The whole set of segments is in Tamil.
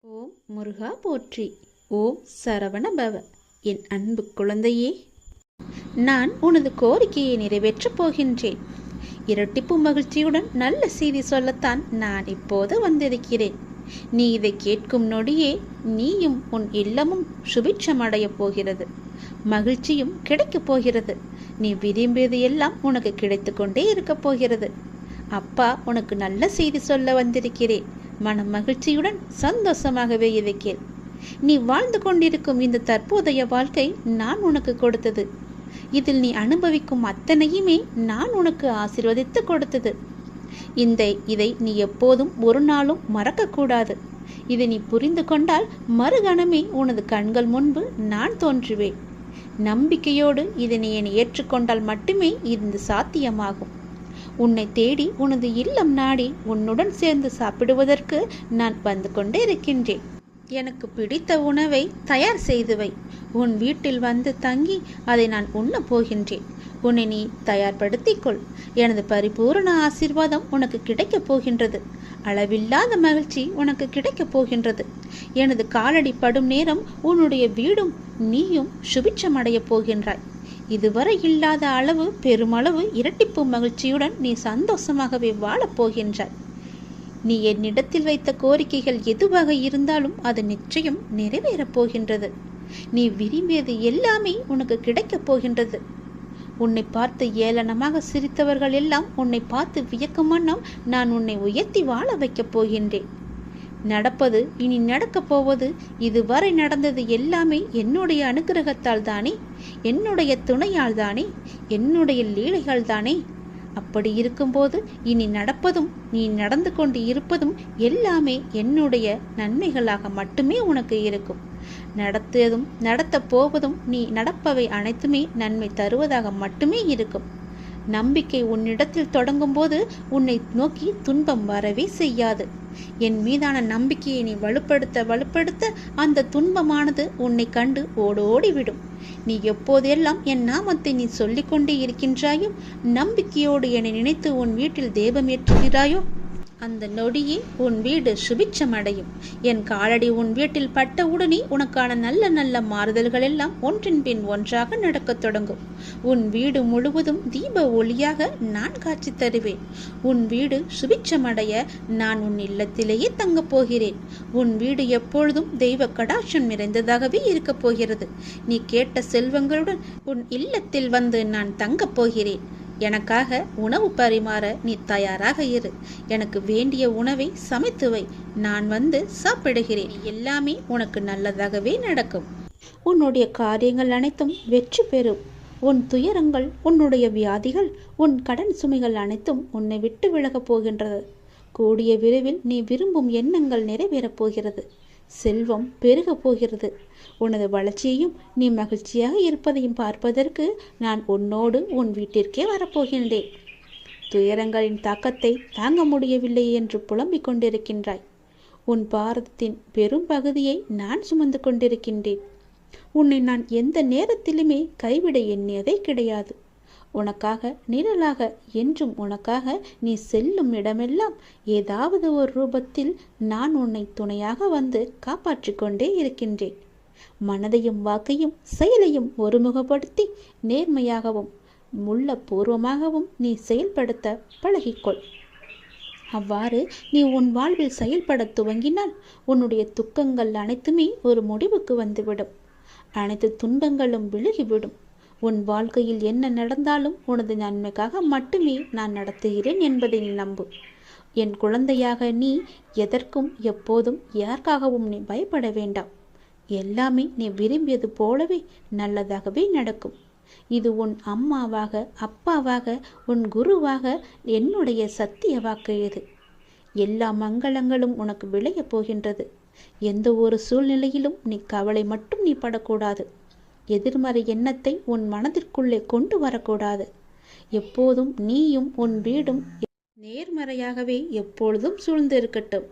ஓம் முருகா போற்றி. ஓம் சரவண பவ. என் அன்பு குழந்தையே, நான் உனது கோரிக்கையை நிறைவேற்றப் போகின்றேன். இரட்டிப்பு மகிழ்ச்சியுடன் நல்ல செய்தி சொல்லத்தான் நான் இப்போது வந்திருக்கிறேன். நீ இதை கேட்கும் நொடியே நீயும் உன் இல்லமும் சுபிட்சமடையப் போகிறது. மகிழ்ச்சியும் கிடைக்கப் போகிறது. நீ விரும்பியது எல்லாம் உனக்கு கிடைத்து கொண்டே இருக்கப் போகிறது. அப்பா உனக்கு நல்ல செய்தி சொல்ல வந்திருக்கிறேன். மன மகிழ்ச்சியுடன் சந்தோஷமாகவே இருக்கிறேன். நீ வாழ்ந்து கொண்டிருக்கும் இந்த தற்போதைய வாழ்க்கை நான் உனக்கு கொடுத்தது. இதில் நீ அனுபவிக்கும் அத்தனையுமே நான் உனக்கு ஆசீர்வதித்து கொடுத்தது. இதை நீ எப்போதும் ஒரு நாளும் மறக்கக்கூடாது. இதை நீ புரிந்து கொண்டால் மறுகணமே உனது கண்கள் முன்பு நான் தோன்றுவேன். நம்பிக்கையோடு இதை நீ ஏற்றுக்கொண்டால் மட்டுமே இது சாத்தியமாகும். உன்னை தேடி உனது இல்லம் நாடி உன்னுடன் சேர்ந்து சாப்பிடுவதற்கு நான் வந்து கொண்டே இருக்கின்றேன். எனக்கு பிடித்த உணவை தயார் செய்து வை. உன் வீட்டில் வந்து தங்கி அதை நான் உண்ணப் போகின்றேன். உன்னை நீ தயார்படுத்திக்கொள். எனது பரிபூரண ஆசீர்வாதம் உனக்கு கிடைக்கப் போகின்றது. அளவில்லாத மகிழ்ச்சி உனக்கு கிடைக்கப் போகின்றது. எனது காலடி படும் நேரம் உன்னுடைய வீடும் நீயும் சுபிட்சமடையப் போகின்றாய். இதுவரை இல்லாத அளவு பெருமளவு இரட்டிப்பு மகிழ்ச்சியுடன் நீ சந்தோஷமாகவே வாழப் போகின்றாய். நீ என்னிடத்தில் வைத்த கோரிக்கைகள் எதுவாக இருந்தாலும் அது நிச்சயம் நிறைவேறப் போகின்றது. நீ விரும்பியது எல்லாமே உனக்கு கிடைக்கப் போகின்றது. உன்னை பார்த்து ஏளனமாக சிரித்தவர்கள் எல்லாம் உன்னை பார்த்து வியக்கும் வண்ணம் நான் உன்னை உயர்த்தி வாழ வைக்கப் போகின்றேன். நடப்பது இனி நடக்கப் போவது இதுவரை நடந்தது எல்லாமே என்னுடைய அனுகிரகத்தால் தானே, என்னுடைய துணையால் தானே, என்னுடைய லீலைகள் தானே. அப்படி இருக்கும்போது இனி நடப்பதும் நீ நடந்து கொண்டு இருப்பதும் எல்லாமே என்னுடைய நன்மைகளாக மட்டுமே உனக்கு இருக்கும். நடத்ததும் நடத்த போவதும் நீ நடப்பவை அனைத்துமே நன்மை தருவதாக மட்டுமே இருக்கும். நம்பிக்கை உன்னிடத்தில் தொடங்கும் போது உன்னை நோக்கி துன்பம் வரவே செய்யாது. என் மீதான நம்பிக்கையை நீ வலுப்படுத்த அந்த துன்பமானது உன்னை கண்டு ஓடோடிவிடும். நீ எப்போதெல்லாம் என் நாமத்தை நீ சொல்லிக்கொண்டே இருக்கின்றாயோ, நம்பிக்கையோடு என்னை நினைத்து உன் வீட்டில் தெய்வம் ஏற்றுகிறாயோ, அந்த நொடியே உன் வீடு சுபிட்சமடையும். என் காலடி உன் வீட்டில் பட்டவுடனே உனக்கான நல்ல நல்ல மாறுதல்கள் எல்லாம் ஒன்றின் பின் ஒன்றாக நடக்கத் தொடங்கும். உன் வீடு முழுவதும் தீப ஒளியாக நான் காட்சி தருவேன். உன் வீடு சுபிட்சமடைய நான் உன் இல்லத்திலேயே தங்கப் போகிறேன். உன் வீடு எப்பொழுதும் தெய்வ கடாட்சம் நிறைந்ததாகவே இருக்கப் போகிறது. நீ கேட்ட செல்வங்களுடன் உன் இல்லத்தில் வந்து நான் தங்கப் போகிறேன். எனக்காக உணவு பரிமாற நீ தயாராக இரு. எனக்கு வேண்டிய உணவை சமைத்து வை. நான் வந்து சாப்பிடுகிறேன். எல்லாமே உனக்கு நல்லதாகவே நடக்கும். உன்னுடைய காரியங்கள் அனைத்தும் வெற்றி பெறும். உன் துயரங்கள், உன்னுடைய வியாதிகள், உன் கடன் சுமைகள் அனைத்தும் உன்னை விட்டு விலகப் போகின்றது. கூடிய விரைவில் நீ விரும்பும் எண்ணங்கள் நிறைவேறப் போகிறது. செல்வம் பெருகப் போகிறது. உனது வளர்ச்சியையும் நீ மகிழ்ச்சியாக இருப்பதையும் பார்ப்பதற்கு நான் உன்னோடு உன் வீட்டிற்கே வரப்போகின்றேன். துயரங்களின் தாக்கத்தை தாங்க முடியவில்லை என்று புலம்பிக் கொண்டிருக்கின்றாய். உன் பாரதத்தின் பெரும் பகுதியை நான் சுமந்து கொண்டிருக்கின்றேன். உன்னை நான் எந்த நேரத்திலுமே கைவிட எண்ணியதே கிடையாது. உனக்காக நிழலாக என்றும் உனக்காக நீ செல்லும் இடமெல்லாம் ஏதாவது ஒரு ரூபத்தில் நான் உன்னை துணையாக வந்து காப்பாற்றி கொண்டே இருக்கின்றேன். மனதையும் வாக்கையும் செயலையும் ஒருமுகப்படுத்தி நேர்மையாகவும் உள்ளபூர்வமாகவும் நீ செயல்படுத்த பழகிக்கொள். அவ்வாறு நீ உன் வாழ்வில் செயல்பட துவங்கினால் உன்னுடைய துக்கங்கள் அனைத்துமே ஒரு முடிவுக்கு வந்துவிடும். அனைத்து துன்பங்களும் விலகிவிடும். உன் வாழ்க்கையில் என்ன நடந்தாலும் உனது நன்மைக்காக மட்டுமே நான் நடத்துகிறேன் என்பதை நீ நம்பு. என் குழந்தையாக நீ எதற்கும் எப்போதும் யாருக்காகவும் நீ பயப்பட வேண்டாம். எல்லாமே நீ விரும்பியது போலவே நல்லதாகவே நடக்கும். இது உன் அம்மாவாக, அப்பாவாக, உன் குருவாக என்னுடைய சத்திய வாக்கு. இது எல்லா மங்களங்களும் உனக்கு விளையப் போகின்றது. எந்த ஒரு சூழ்நிலையிலும் நீ கவலை மட்டும் நீ படக்கூடாது. எதிர்மறை எண்ணத்தை உன் மனதிற்குள்ளே கொண்டு வரக்கூடாது. எப்போதும் நீயும் உன் வீடும் நேர்மறையாகவே எப்பொழுதும் சூழ்ந்து இருக்கட்டும்.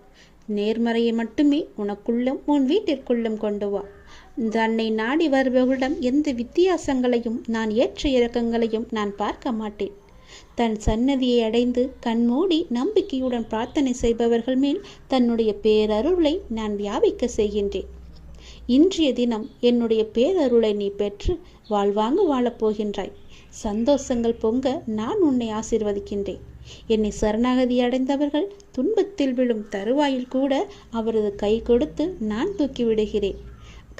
நேர்மறையை மட்டுமே உனக்குள்ளும் உன் வீட்டிற்குள்ளும் கொண்டு வா. தன்னை நாடி வருபவர்களிடம் எந்த வித்தியாசங்களையும் நான் ஏற்ற இறக்கங்களையும் நான் பார்க்க மாட்டேன். தன் சன்னதியை அடைந்து கண்மூடி நம்பிக்கையுடன் பிரார்த்தனை செய்பவர்கள் மேல் தன்னுடைய பேரருளை நான் வியாபிக்க செய்கின்றேன். இன்றைய தினம் என்னுடைய பேரருளை நீ பெற்று வாழ்வாங்க வாழப்போகின்றாய். சந்தோஷங்கள் பொங்க நான் உன்னை ஆசீர்வதிக்கின்றேன். என்னை சரணாகதி அடைந்தவர்கள் துன்பத்தில் விழும் தருவாயில் கூட அவரது கை கொடுத்து நான் தூக்கி விடுகிறேன்.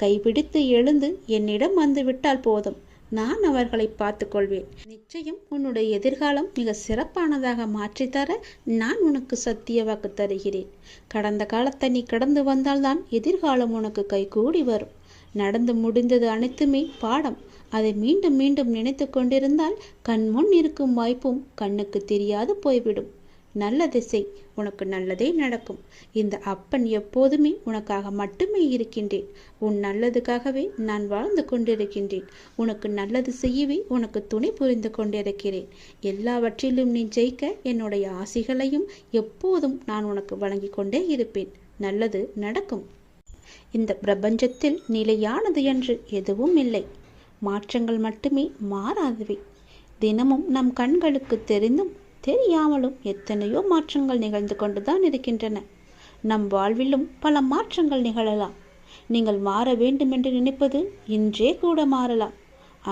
கைப்பிடித்து எழுந்து என்னிடம் வந்து விட்டால் போதும், நான் அவர்களை பார்த்து கொள்வேன். நிச்சயம் உன்னுடைய எதிர்காலம் மிக சிறப்பானதாக மாற்றித்தர நான் உனக்கு சத்திய வாக்கு தருகிறேன். கடந்த காலத்தை நீ கடந்து வந்தால்தான் எதிர்காலம் உனக்கு கைகூடி வரும். நடந்து முடிந்தது அனைத்துமே பாடம். அதை மீண்டும் மீண்டும் நினைத்து கொண்டிருந்தால் கண்முன் இருக்கும் வாய்ப்பும் கண்ணுக்கு தெரியாது போய்விடும். நல்ல திசை, உனக்கு நல்லதே நடக்கும். இந்த அப்பன் எப்போதுமே உனக்காக மட்டுமே இருக்கின்றேன். உன் நல்லதுக்காகவே நான் வாழ்ந்து கொண்டிருக்கின்றேன். உனக்கு நல்லது செய்யவே உனக்கு துணை புரிந்து கொண்டிருக்கிறேன். எல்லாவற்றிலும் நீ ஜெயிக்க என்னுடைய ஆசிகளையும் எப்போதும் நான் உனக்கு வழங்கி கொண்டே இருப்பேன். நல்லது நடக்கும். இந்த பிரபஞ்சத்தில் நிலையானது என்று எதுவும் இல்லை. மாற்றங்கள் மட்டுமே மாறாதவை. தினமும் நம் கண்களுக்கு தெரிந்தும் தெரியாமலும் எத்தனையோ மாற்றங்கள் நிகழ்ந்து கொண்டுதான் இருக்கின்றன. நம் வாழ்விலும் பல மாற்றங்கள் நிகழலாம். நீங்கள் மாற வேண்டும் என்று நினைப்பது இன்றே கூட மாறலாம்.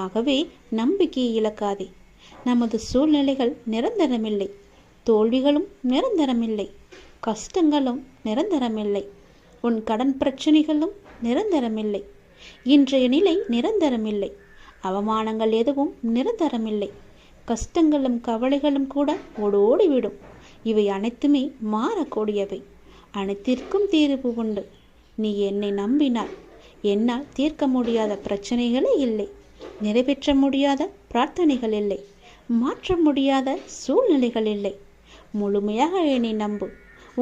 ஆகவே நம்பிக்கையை இழக்காதே. நமது சூழ்நிலைகள் நிரந்தரமில்லை. தோல்விகளும் நிரந்தரமில்லை. கஷ்டங்களும் நிரந்தரமில்லை. உன் கடன் பிரச்சனைகளும் நிரந்தரமில்லை. இன்றைய நிலை நிரந்தரமில்லை. அவமானங்கள் எதுவும் நிரந்தரமில்லை. கஷ்டங்களும் கவலைகளும் கூட ஓடோடிவிடும். இவை அனைத்துமே மாறக்கூடியவை. அனைத்திற்கும் தீர்வு உண்டு. நீ என்னை நம்பினால் என்னால் தீர்க்க முடியாத பிரச்சனைகளே இல்லை. நிறைவேற்ற முடியாத பிரார்த்தனைகள் இல்லை. மாற்ற முடியாத சூழ்நிலைகள் இல்லை. முழுமையாக என்னை நம்பு.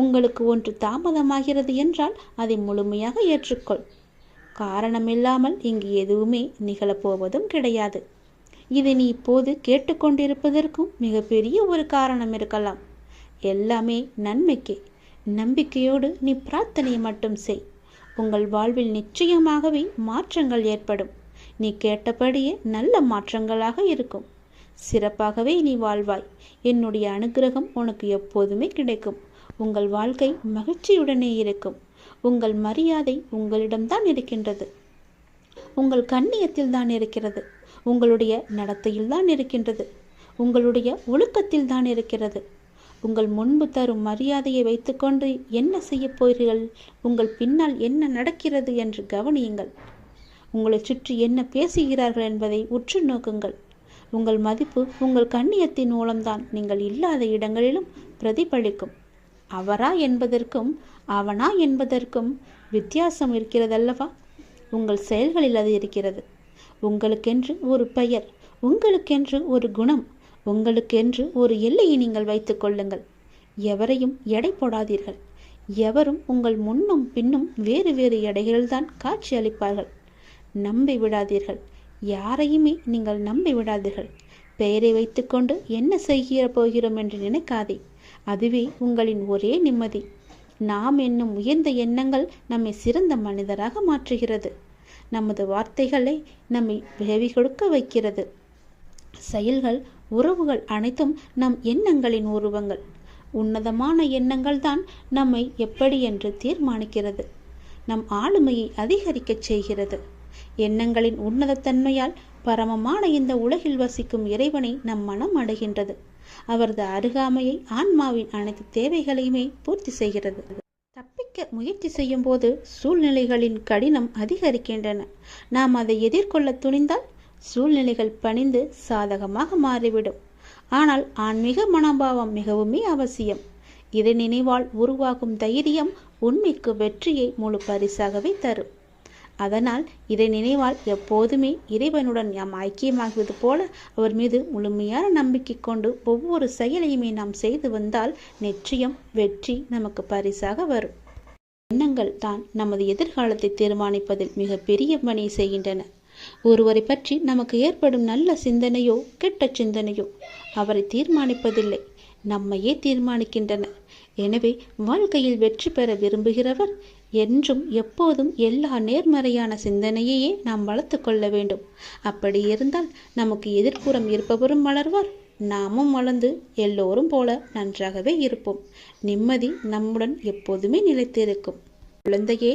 உங்களுக்கு ஒன்று தாமதமாகிறது என்றால் அதை முழுமையாக ஏற்றுக்கொள். காரணமில்லாமல் இங்கு எதுவுமே நிகழப்போவதும் கிடையாது. இதை நீ இப்போது கேட்டுக்கொண்டிருப்பதற்கும் மிகப்பெரிய ஒரு காரணம் இருக்கலாம். எல்லாமே நன்மைக்கே. நம்பிக்கையோடு நீ பிரார்த்தனையை மட்டும் செய். உங்கள் வாழ்வில் நிச்சயமாகவே மாற்றங்கள் ஏற்படும். நீ கேட்டபடியே நல்ல மாற்றங்களாக இருக்கும். சிறப்பாகவே நீ வாழ்வாய். என்னுடைய அனுகிரகம் உனக்கு எப்போதுமே கிடைக்கும். உங்கள் வாழ்க்கை மகிழ்ச்சியுடனே இருக்கும். உங்கள் மரியாதை உங்களிடம்தான் இருக்கின்றது. உங்கள் கண்ணியத்தில் தான் இருக்கிறது. உங்களுடைய நடத்தையில் தான் இருக்கின்றது. உங்களுடைய ஒழுக்கத்தில் தான் இருக்கிறது. உங்கள் முன்பு தரும் மரியாதையை வைத்துக்கொண்டு என்ன செய்ய போகிறீர்கள்? உங்கள் பின்னால் என்ன நடக்கிறது என்று கவனியுங்கள். உங்களை சுற்றி என்ன பேசுகிறார்கள் என்பதை உற்று நோக்குங்கள். உங்கள் மதிப்பு உங்கள் கண்ணியத்தின் மூலம்தான் நீங்கள் இல்லாத இடங்களிலும் பிரதிபலிக்கும். அவரா என்பதற்கும் அவனா என்பதற்கும் வித்தியாசம் இருக்கிறதல்லவா? உங்கள் செயல்களில் அது இருக்கிறது. உங்களுக்கென்று ஒரு பெயர், உங்களுக்கென்று ஒரு குணம், உங்களுக்கென்று ஒரு எல்லையை நீங்கள் வைத்துக் கொள்ளுங்கள். எவரையும் எடை போடாதீர்கள். எவரும் உங்கள் முன்னும் பின்னும் வேறு வேறு எடைகளில்தான் காட்சி அளிப்பார்கள். நம்பி விடாதீர்கள். யாரையுமே நீங்கள் நம்பி விடாதீர்கள். பெயரை வைத்துக்கொண்டு என்ன செய்ய போகிறோம் என்று நினைக்காதே. அதுவே உங்களின் ஒரே நிம்மதி. நாம் என்னும் உயர்ந்த எண்ணங்கள் நம்மை சிறந்த மனிதராக மாற்றுகிறது. நமது வார்த்தைகளை நம்மை விளைவி கொடுக்க வைக்கிறது. செயல்கள், உறவுகள் அனைத்தும் நம் எண்ணங்களின் உருவங்கள். உன்னதமான எண்ணங்கள் தான் நம்மை எப்படி என்று தீர்மானிக்கிறது. நம் ஆளுமையை அதிகரிக்கச் செய்கிறது. எண்ணங்களின் உன்னதத்தன்மையால் பரமமான இந்த உலகில் வசிக்கும் இறைவனை நம் மனம் அடைகின்றது. அவரது அருகாமையை ஆன்மாவின் அனைத்து தேவைகளையுமே பூர்த்தி செய்கிறது. தப்பிக்க முயற்சி செய்யும் போது சூழ்நிலைகளின் கடினம் அதிகரிக்கின்றன. நாம் அதை எதிர்கொள்ள துணிந்தால் சூழ்நிலைகள் பணிந்து சாதகமாக மாறிவிடும். ஆனால் ஆன்மீக மனோபாவம் மிகவுமே அவசியம். இறை நினைவால் உருவாகும் தைரியம் உண்மைக்கு வெற்றியை முழு பரிசாகவே தரும். அதனால் இறை நினைவால் எப்போதுமே இறைவனுடன் நாம் ஐக்கியமாகுவது போல அவர் மீது முழுமையான நம்பிக்கை கொண்டு ஒவ்வொரு செயலையுமே நாம் செய்து வந்தால் நிச்சயம் வெற்றி நமக்கு பரிசாக வரும். எண்ணங்கள் தான் நமது எதிர்காலத்தை தீர்மானிப்பதில் மிக பெரிய பணியை செய்கின்றன. ஒருவரை பற்றி நமக்கு ஏற்படும் நல்ல சிந்தனையோ கெட்ட சிந்தனையோ அவரை தீர்மானிப்பதில்லை, நம்மையே தீர்மானிக்கின்றன. எனவே வாழ்க்கையில் வெற்றி பெற விரும்புகிறவர் என்றும் எப்போதும் எல்லா நேர்மறையான சிந்தனையையே நாம் வளர்த்து கொள்ள வேண்டும். அப்படி இருந்தால் நமக்கு எதிர்ப்புறம் இருப்பவரும் வளர்வார், நாமும் வளர்ந்து எல்லோரும் போல நன்றாகவே இருப்போம். நிம்மதி நம்முடன் எப்போதுமே நிலைத்திருக்கும். குழந்தையே,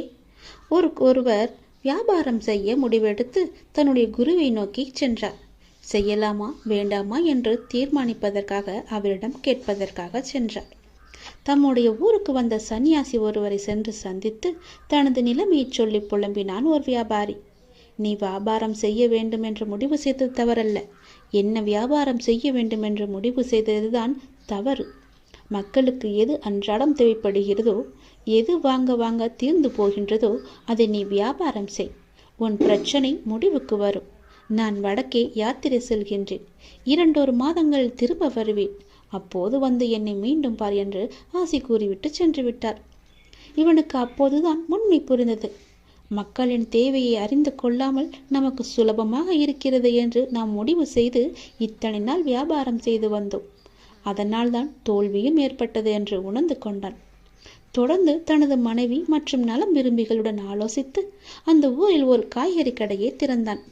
ஒருவர் வியாபாரம் செய்ய முடிவெடுத்து தன்னுடைய குருவை நோக்கி சென்றார். செய்யலாமா வேண்டாமா என்று தீர்மானிப்பதற்காக அவரிடம் கேட்பதற்காக சென்றார். தம்முடைய ஊருக்கு வந்த சன்னியாசி ஒருவரை சென்று சந்தித்து தனது நிலைமையை சொல்லி புலம்பினான் ஒரு வியாபாரி. நீ வியாபாரம் செய்ய வேண்டும் என்று முடிவு செய்தது தவறல்ல, என்ன வியாபாரம் செய்ய வேண்டும் என்று முடிவு செய்ததுதான் தவறு. மக்களுக்கு எது அன்றாடம் தேவைப்படுகிறதோ, எது வாங்க தீர்ந்து போகின்றதோ அதை நீ வியாபாரம் செய். உன் பிரச்சனை முடிவுக்கு வரும். நான் வடக்கே யாத்திரை செல்கின்றேன். 2 மாதங்களில் திரும்ப வருவேன். அப்போது வந்து என்னை மீண்டும் பார் என்று ஆசி கூறிவிட்டு சென்று விட்டார். இவனுக்கு அப்போதுதான் உண்மை புரிந்தது. மக்களின் தேவையை அறிந்து கொள்ளாமல் நமக்கு சுலபமாக இருக்கிறது என்று நாம் முடிவு செய்து இத்தனை நாள் வியாபாரம் செய்து வந்தோம். அதனால்தான் தோல்வியும் ஏற்பட்டது என்று உணர்ந்து கொண்டான். தொடர்ந்து தனது மனைவி மற்றும் நலம் விரும்பிகளுடன் ஆலோசித்து அந்த ஊரில் ஒரு காய்கறி கடையை திறந்தான்.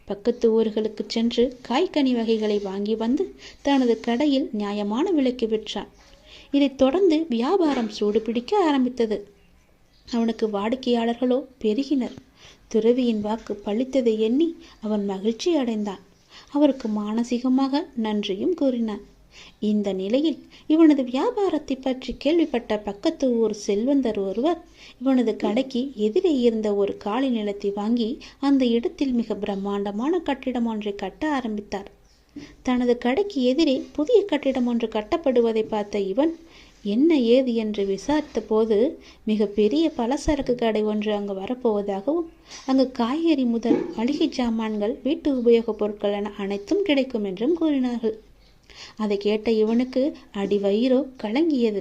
பக்கத்து ஊர்களுக்கு சென்று காய்கனி வகைகளை வாங்கி வந்து தனது கடையில் நியாயமான விலைக்கு விற்றான். இதைத் தொடர்ந்து வியாபாரம் சூடுபிடிக்க ஆரம்பித்தது. அவனுக்கு வாடிக்கையாளர்களோ பெருகினர். துறவியின் வாக்கு பழித்ததை எண்ணி அவன் மகிழ்ச்சி அடைந்தான். அவருக்கு மானசீகமாக நன்றியும் கூறினான். இந்த நிலையில் இவனது வியாபாரத்தை பற்றி கேள்விப்பட்ட பக்கத்து ஊர் செல்வந்தர் ஒருவர் இவனது கடைக்கு எதிரே இருந்த ஒரு காலி நிலத்தை வாங்கி அந்த இடத்தில் மிக பிரம்மாண்டமான கட்டிடம் ஒன்றை கட்ட ஆரம்பித்தார். தனது கடைக்கு எதிரே புதிய கட்டிடம் ஒன்று கட்டப்படுவதை பார்த்த இவன் என்ன ஏது என்று விசாரித்த போது மிக பெரிய பலசரக்கு கடை ஒன்று அங்கு வரப்போவதாகவும் அங்கு காய்கறி முதல் மளிகை சாமான்கள், வீட்டு உபயோகப் பொருட்கள் என அனைத்தும் கிடைக்கும் என்றும் கூறினார்கள். அதை கேட்ட இவனுக்கு அடிவயிறோ கலங்கியது.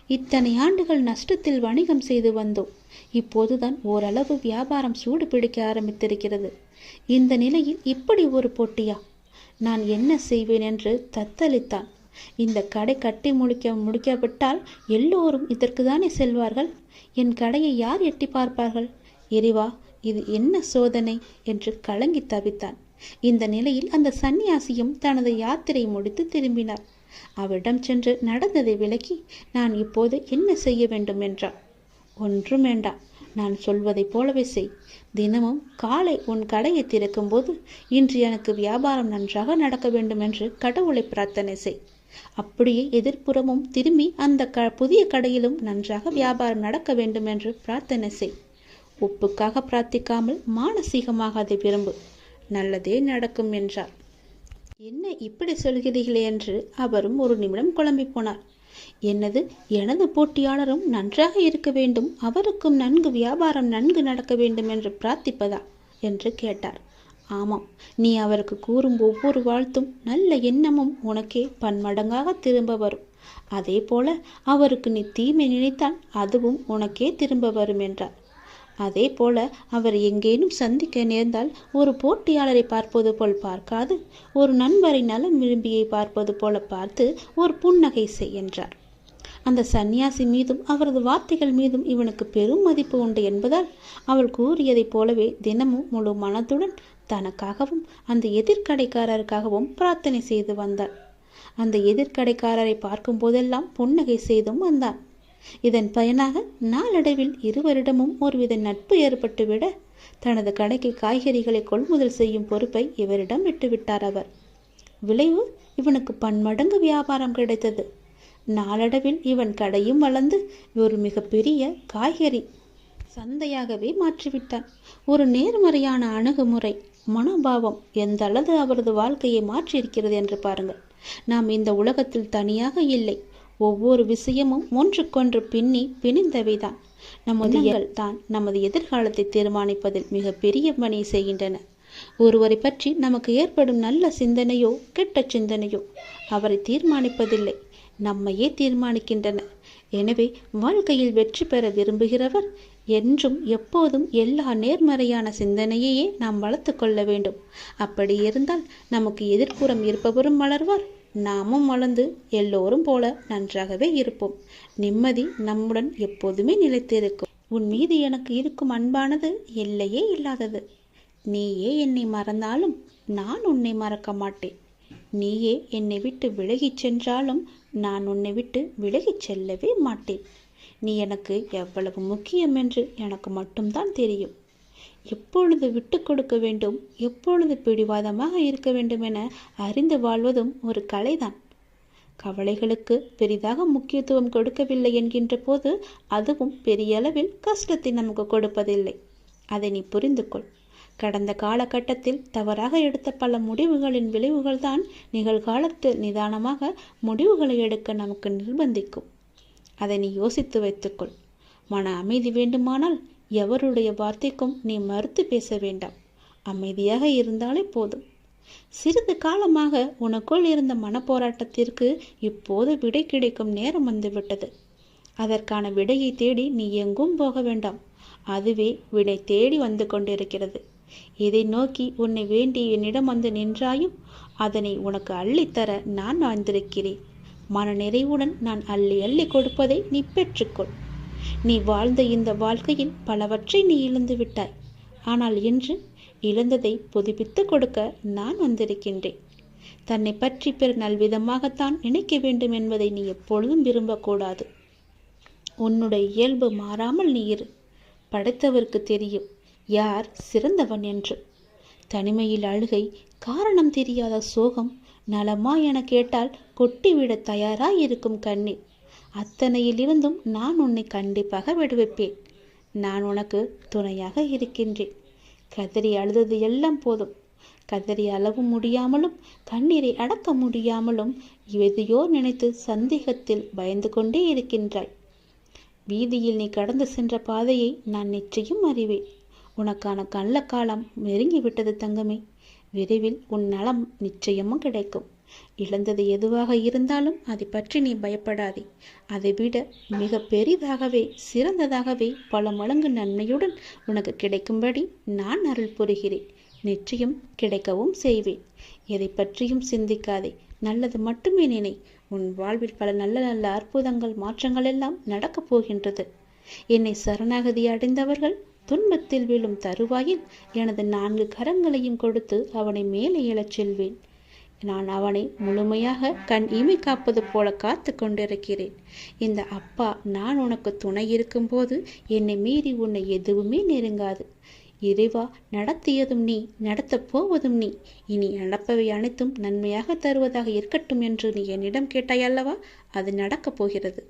இத்தனை ஆண்டுகள் நஷ்டத்தில் வணிகம் செய்து வந்தோம். இப்போதுதான் ஓரளவு வியாபாரம் சூடு பிடிக்க ஆரம்பித்திருக்கிறது. இந்த நிலையில் இப்படி ஒரு போட்டியா? நான் என்ன செய்வேன் என்று தத்தளித்தான். இந்த கடை கட்டி முடிக்காவிட்டால் எல்லோரும் இதற்கு தானே செல்வார்கள். என் கடையை யார் எட்டி பார்ப்பார்கள்? இறைவா, இது என்ன சோதனை என்று கலங்கி தவித்தான். இந்த நிலையில் அந்த சன்னியாசியும் தனது யாத்திரை முடித்து திரும்பினார். அவரிடம் சென்று நடந்ததை விளக்கி, நான் இப்போது என்ன செய்ய வேண்டும் என்றார். ஒன்றும் வேண்டாம், நான் சொல்வதைப் போலவே செய். தினமும் காலை உன் கடையை திறக்கும் போது இன்று எனக்கு வியாபாரம் நன்றாக நடக்க வேண்டும் என்று கடவுளை பிரார்த்தனை செய். அப்படியே எதிர்ப்புறமும் திரும்பி அந்த புதிய கடையிலும் நன்றாக வியாபாரம் நடக்க வேண்டும் என்று பிரார்த்தனை செய். ஒப்புக்காக பிரார்த்திக்காமல் மானசீகமாக அதை விரும்பு. நல்லதே நடக்கும் என்றார். என்ன இப்படி சொல்கிறீர்களே என்று அவரும் ஒரு நிமிடம் குழம்பி போனார். என்னது, எனது போட்டியாளரும் நன்றாக இருக்க வேண்டும், அவருக்கும் வியாபாரம் நன்கு நடக்க வேண்டும் என்று பிரார்த்திப்பதா என்று கேட்டார். ஆமாம், நீ அவருக்கு கூறும் ஒவ்வொரு வாழ்த்தும் நல்ல எண்ணமும் உனக்கே பன்மடங்காக திரும்ப வரும். அதே போல அவருக்கு நீ தீமை நினைத்தால் அதுவும் உனக்கே திரும்ப வரும் என்றார். அதே போல அவர் எங்கேனும் சந்திக்க நேர்ந்தால் ஒரு போட்டியாளரை பார்ப்பது போல் பார்க்காது, ஒரு நண்பரை நலம் விரும்பியை பார்ப்பது போல பார்த்து ஒரு புன்னகை செய் என்றார். அந்த சன்னியாசி மீதும் அவரது வார்த்தைகள் மீதும் இவனுக்கு பெரும் மதிப்பு உண்டு என்பதால் அவள் கூறியதைப் போலவே தினமும் முழு மனத்துடன் தனக்காகவும் அந்த எதிர்கடைக்காரருக்காகவும் பிரார்த்தனை செய்து வந்தாள். அந்த எதிர்கடைக்காரரை பார்க்கும் போதெல்லாம் புன்னகை செய்தும் வந்தான். இதன் பயனாக நாளடைவில் இருவரிடமும் ஒருவித நட்பு ஏற்பட்டுவிட தனது கடைக்கு காய்கறிகளை கொள்முதல் செய்யும் பொறுப்பை இவரிடம் விட்டுவிட்டார் அவர். விளைவு, இவனுக்கு பன்மடங்கு வியாபாரம் கிடைத்தது. நாளடைவில் இவன் கடையும் வளர்ந்து ஒரு மிகப்பெரிய காய்கறி சந்தையாகவே மாற்றிவிட்டான். ஒரு நேர்மறையான அணுகுமுறை, மனோபாவம் எந்த அளவு அவரது வாழ்க்கையை மாற்றியிருக்கிறது என்று பாருங்கள். நாம் இந்த உலகத்தில் தனியாக இல்லை. ஒவ்வொரு விஷயமும் ஒன்றுக்கொன்று பிணிந்தவைதான். நமது தான் நமது எதிர்காலத்தை தீர்மானிப்பதில் மிக பெரிய பணியை செய்கின்றன. ஒருவரை பற்றி நமக்கு ஏற்படும் நல்ல சிந்தனையோ கெட்ட சிந்தனையோ அவரை தீர்மானிப்பதில்லை, நம்மையே தீர்மானிக்கின்றன. எனவே வாழ்க்கையில் வெற்றி பெற விரும்புகிறவர் என்றும் எப்போதும் எல்லா நேர்மறையான சிந்தனையையே நாம் வளர்த்து கொள்ள வேண்டும். அப்படி இருந்தால் நமக்கு எதிர்ப்புறம் இருப்பவரும் வளர்வார், நாமும் வளர்ந்து எல்லோரும் போல நன்றாகவே இருப்போம். நிம்மதி நம்முடன் எப்போதுமே நிலைத்திருக்கும். உன் மீது எனக்கு இருக்கும் அன்பானது எல்லையே இல்லாதது. நீயே என்னை மறந்தாலும் நான் உன்னை மறக்க மாட்டேன். நீயே என்னை விட்டு விலகிச் சென்றாலும் நான் உன்னை விட்டு விலகிச் செல்லவே மாட்டேன். நீ எனக்கு எவ்வளவு முக்கியம் என்று எனக்கு மட்டும்தான் தெரியும். எப்பொழுது விட்டு கொடுக்க வேண்டும், எப்பொழுது பிடிவாதமாக இருக்க வேண்டும் என அறிந்து வாழ்வதும் ஒரு கலைதான். கவலைகளுக்கு பெரிதாக முக்கியத்துவம் கொடுக்கவில்லை என்கின்ற போது அதுவும் பெரிய அளவில் கஷ்டத்தை நமக்கு கொடுப்பதில்லை. அதை நீ புரிந்து கொள். கடந்த காலகட்டத்தில் தவறாக எடுத்த பல முடிவுகளின் விளைவுகள்தான் நிகழ்காலத்தில் நிதானமாக முடிவுகளை எடுக்க நமக்கு நிர்பந்திக்கும். அதை நீ யோசித்து வைத்துக்கொள். மன அமைதி வேண்டுமானால் எவருடைய வார்த்தைக்கும் நீ மறுத்து பேச வேண்டாம். அமைதியாக இருந்தாலே போதும். சிறிது காலமாக உனக்குள் இருந்த மனப்போராட்டத்திற்கு இப்போது விடை கிடைக்கும் நேரம் வந்துவிட்டது. அதற்கான விடையை தேடி நீ எங்கும் போக வேண்டாம். அதுவே விடை தேடி வந்து கொண்டிருக்கிறது. இதை நோக்கி உன்னை வேண்டி என்னிடம் வந்து நின்றாயும் அதனை உனக்கு அள்ளித்தர நான் வந்திருக்கிறேன். மன நிறைவுடன் நான் அள்ளி அள்ளி கொடுப்பதை நீ பெற்றுக்கொள். நீ வாழ்ந்த இந்த வாழ்க்கையில் பலவற்றை நீ இழந்து விட்டாய். ஆனால் இன்று இழந்ததை புதுப்பித்து கொடுக்க நான் வந்திருக்கின்றேன். தன்னை பற்றி பிற நல்விதமாகத்தான் நினைக்க வேண்டும் என்பதை நீ எப்பொழுதும் விரும்பக்கூடாது. உன்னுடைய இயல்பு மாறாமல் நீ இரு. படைத்தவருக்கு தெரியும் யார் சிறந்தவன் என்று. தனிமையில் அழுகை, காரணம் தெரியாத சோகம், நலமா என கேட்டால் கொட்டிவிட தயாராய் இருக்கும் கண்ணீர், அத்தனையிலிருந்தும் நான் உன்னை கண்டிப்பாக விடுவிப்பேன். நான் உனக்கு துணையாக இருக்கின்றேன். கதறி அழுதது எல்லாம் போதும். கதறி அளவு முடியாமலும் கண்ணீரை அடக்க முடியாமலும் எதையோ நினைத்து சந்தேகத்தில் பயந்து கொண்டே இருக்கின்றாய். வீதியில் நீ கடந்து சென்ற பாதையை நான் நிச்சயம் அறிவேன். உனக்கான கள்ள காலம் நெருங்கிவிட்டது தங்கமே. விரைவில் உன் நலம் நிச்சயமும் கிடைக்கும். இழந்தது எதுவாக இருந்தாலும் அதை பற்றி நீ பயப்படாதே. அதைவிட மிக பெரிதாகவே சிறந்ததாகவே பல மடங்கு நன்மையுடன் உனக்கு கிடைக்கும்படி நான் அருள் புரிகிறேன். நிச்சயம் கிடைக்கவும் செய்வேன். எதை பற்றியும் சிந்திக்காதே. நல்லது மட்டுமே நினை. உன் வாழ்வில் பல நல்ல நல்ல அற்புதங்கள் மாற்றங்கள் எல்லாம் நடக்கப் போகின்றது. என்னை சரணாகதி அடைந்தவர்கள் துன்பத்தில் விழும் தருவாயில் எனது 4 கரங்களையும் கொடுத்து அவனை மேலே எழச் செல்வேன். நான் அவனை முழுமையாக கண் இமை காப்பது போல காத்து கொண்டிருக்கிறேன். இந்த அப்பா நான் உனக்கு துணை இருக்கும்போது என்னை மீறி உன்னை எதுவுமே நெருங்காது. இறைவா, நடத்தியதும் நீ, நடத்தப் போவதும் நீ. இனி நடப்பவை அனைத்தும் நன்மையாக தருவதாக இருக்கட்டும் என்று நீ என்னிடம் கேட்டாய் அல்லவா? அது நடக்கப் போகிறது.